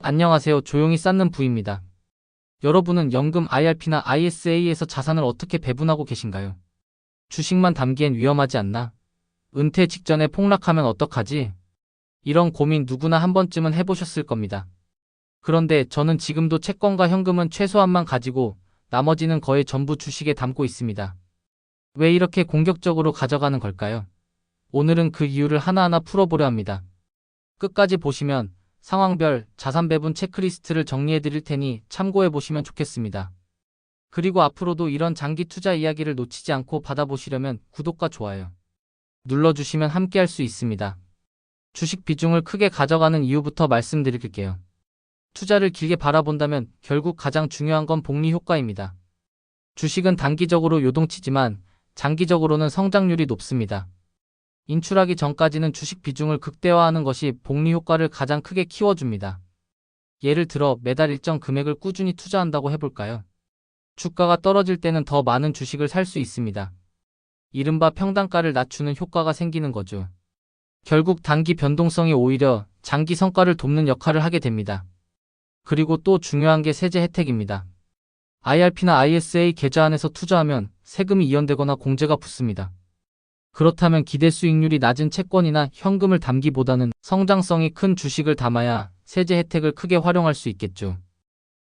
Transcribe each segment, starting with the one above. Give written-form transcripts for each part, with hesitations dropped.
안녕하세요. 조용히 쌓는 부입니다. 여러분은 연금 IRP나 ISA에서 자산을 어떻게 배분하고 계신가요? 주식만 담기엔 위험하지 않나? 은퇴 직전에 폭락하면 어떡하지? 이런 고민 누구나 한 번쯤은 해보셨을 겁니다. 그런데 저는 지금도 채권과 현금은 최소한만 가지고 나머지는 거의 전부 주식에 담고 있습니다. 왜 이렇게 공격적으로 가져가는 걸까요? 오늘은 그 이유를 하나하나 풀어보려 합니다. 끝까지 보시면 상황별 자산 배분 체크리스트를 정리해 드릴 테니 참고해 보시면 좋겠습니다. 그리고 앞으로도 이런 장기 투자 이야기를 놓치지 않고 받아보시려면 구독과 좋아요 눌러주시면 함께 할 수 있습니다. 주식 비중을 크게 가져가는 이유부터 말씀드릴게요. 투자를 길게 바라본다면 결국 가장 중요한 건 복리 효과입니다. 주식은 단기적으로 요동치지만 장기적으로는 성장률이 높습니다. 인출하기 전까지는 주식 비중을 극대화하는 것이 복리 효과를 가장 크게 키워줍니다. 예를 들어 매달 일정 금액을 꾸준히 투자한다고 해볼까요? 주가가 떨어질 때는 더 많은 주식을 살 수 있습니다. 이른바 평단가를 낮추는 효과가 생기는 거죠. 결국 단기 변동성이 오히려 장기 성과를 돕는 역할을 하게 됩니다. 그리고 또 중요한 게 세제 혜택입니다. IRP나 ISA 계좌 안에서 투자하면 세금이 이연되거나 공제가 붙습니다. 그렇다면 기대 수익률이 낮은 채권이나 현금을 담기보다는 성장성이 큰 주식을 담아야 세제 혜택을 크게 활용할 수 있겠죠.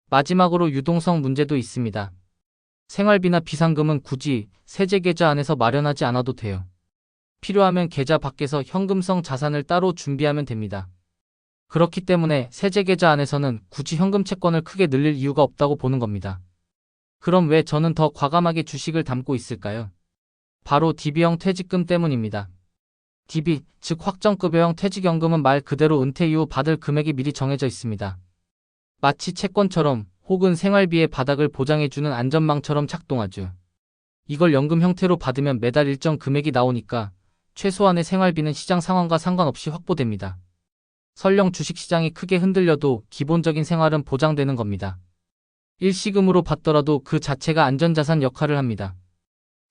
마지막으로 유동성 문제도 있습니다. 생활비나 비상금은 굳이 세제 계좌 안에서 마련하지 않아도 돼요. 필요하면 계좌 밖에서 현금성 자산을 따로 준비하면 됩니다. 그렇기 때문에 세제 계좌 안에서는 굳이 현금 채권을 크게 늘릴 이유가 없다고 보는 겁니다. 그럼 왜 저는 더 과감하게 주식을 담고 있을까요? 바로 DB형 퇴직금 때문입니다. DB, 즉 확정급여형 퇴직연금은 말 그대로 은퇴 이후 받을 금액이 미리 정해져 있습니다. 마치 채권처럼 혹은 생활비의 바닥을 보장해주는 안전망처럼 작동하죠. 이걸 연금 형태로 받으면 매달 일정 금액이 나오니까 최소한의 생활비는 시장 상황과 상관없이 확보됩니다. 설령 주식시장이 크게 흔들려도 기본적인 생활은 보장되는 겁니다. 일시금으로 받더라도 그 자체가 안전자산 역할을 합니다.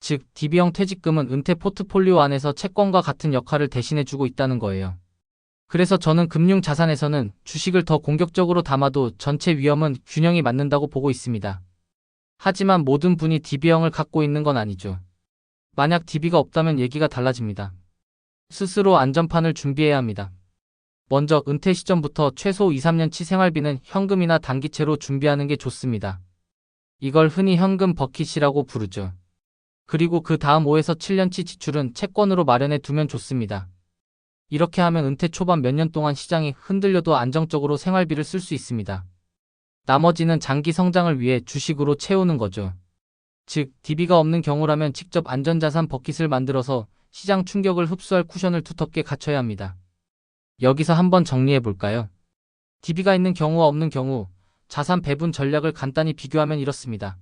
즉, DB형 퇴직금은 은퇴 포트폴리오 안에서 채권과 같은 역할을 대신해주고 있다는 거예요. 그래서 저는 금융자산에서는 주식을 더 공격적으로 담아도 전체 위험은 균형이 맞는다고 보고 있습니다. 하지만 모든 분이 DB형을 갖고 있는 건 아니죠. 만약 DB가 없다면 얘기가 달라집니다. 스스로 안전판을 준비해야 합니다. 먼저 은퇴 시점부터 최소 2~3년치 생활비는 현금이나 단기채로 준비하는 게 좋습니다. 이걸 흔히 현금 버킷이라고 부르죠. 그리고 그 다음 5~7년치 지출은 채권으로 마련해 두면 좋습니다. 이렇게 하면 은퇴 초반 몇 년 동안 시장이 흔들려도 안정적으로 생활비를 쓸 수 있습니다. 나머지는 장기 성장을 위해 주식으로 채우는 거죠. 즉, DB가 없는 경우라면 직접 안전자산 버킷을 만들어서 시장 충격을 흡수할 쿠션을 두텁게 갖춰야 합니다. 여기서 한번 정리해 볼까요? DB가 있는 경우와 없는 경우, 자산 배분 전략을 간단히 비교하면 이렇습니다.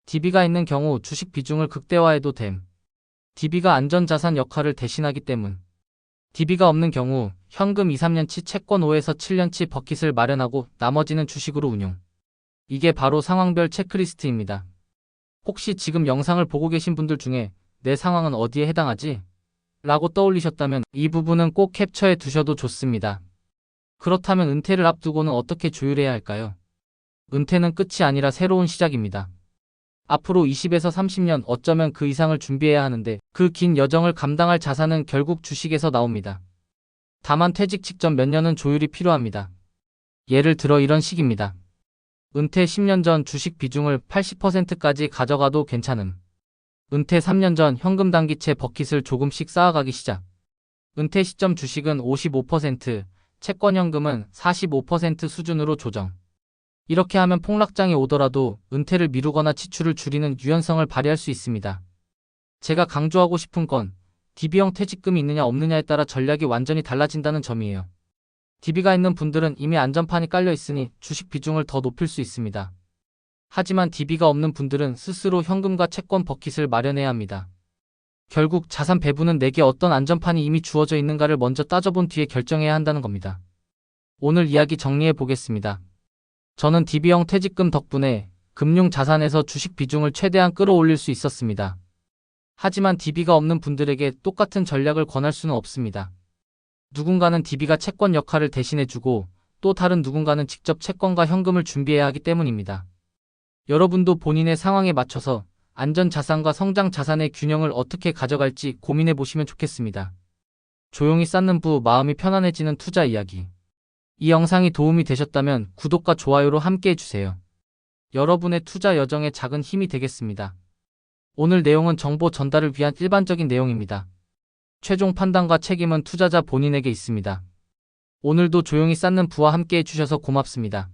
DB가 있는 경우 주식 비중을 극대화해도 됨. DB가 안전자산 역할을 대신하기 때문. DB가 없는 경우 현금 2~3년치 채권 5~7년치 버킷을 마련하고 나머지는 주식으로 운용. 이게 바로 상황별 체크리스트입니다. 혹시 지금 영상을 보고 계신 분들 중에 내 상황은 어디에 해당하지? 라고 떠올리셨다면 이 부분은 꼭 캡처해 두셔도 좋습니다. 그렇다면 은퇴를 앞두고는 어떻게 조율해야 할까요? 은퇴는 끝이 아니라 새로운 시작입니다. 앞으로 20에서 30년 어쩌면 그 이상을 준비해야 하는데 그 긴 여정을 감당할 자산은 결국 주식에서 나옵니다. 다만 퇴직 직전 몇 년은 조율이 필요합니다. 예를 들어 이런 식입니다. 은퇴 10년 전 주식 비중을 80%까지 가져가도 괜찮음. 은퇴 3년 전 현금 단기채 버킷을 조금씩 쌓아가기 시작. 은퇴 시점 주식은 55%, 채권 현금은 45% 수준으로 조정. 이렇게 하면 폭락장이 오더라도 은퇴를 미루거나 지출을 줄이는 유연성을 발휘할 수 있습니다. 제가 강조하고 싶은 건 DB형 퇴직금이 있느냐 없느냐에 따라 전략이 완전히 달라진다는 점이에요. DB가 있는 분들은 이미 안전판이 깔려 있으니 주식 비중을 더 높일 수 있습니다. 하지만 DB가 없는 분들은 스스로 현금과 채권 버킷을 마련해야 합니다. 결국 자산 배분은 내게 어떤 안전판이 이미 주어져 있는가를 먼저 따져본 뒤에 결정해야 한다는 겁니다. 오늘 이야기 정리해 보겠습니다. 저는 DB형 퇴직금 덕분에 금융자산에서 주식 비중을 최대한 끌어올릴 수 있었습니다. 하지만 DB가 없는 분들에게 똑같은 전략을 권할 수는 없습니다. 누군가는 DB가 채권 역할을 대신해주고 또 다른 누군가는 직접 채권과 현금을 준비해야 하기 때문입니다. 여러분도 본인의 상황에 맞춰서 안전 자산과 성장 자산의 균형을 어떻게 가져갈지 고민해 보시면 좋겠습니다. 조용히 쌓는 부, 마음이 편안해지는 투자 이야기. 이 영상이 도움이 되셨다면 구독과 좋아요로 함께 해주세요. 여러분의 투자 여정에 작은 힘이 되겠습니다. 오늘 내용은 정보 전달을 위한 일반적인 내용입니다. 최종 판단과 책임은 투자자 본인에게 있습니다. 오늘도 조용히 쌓는 부와 함께 해주셔서 고맙습니다.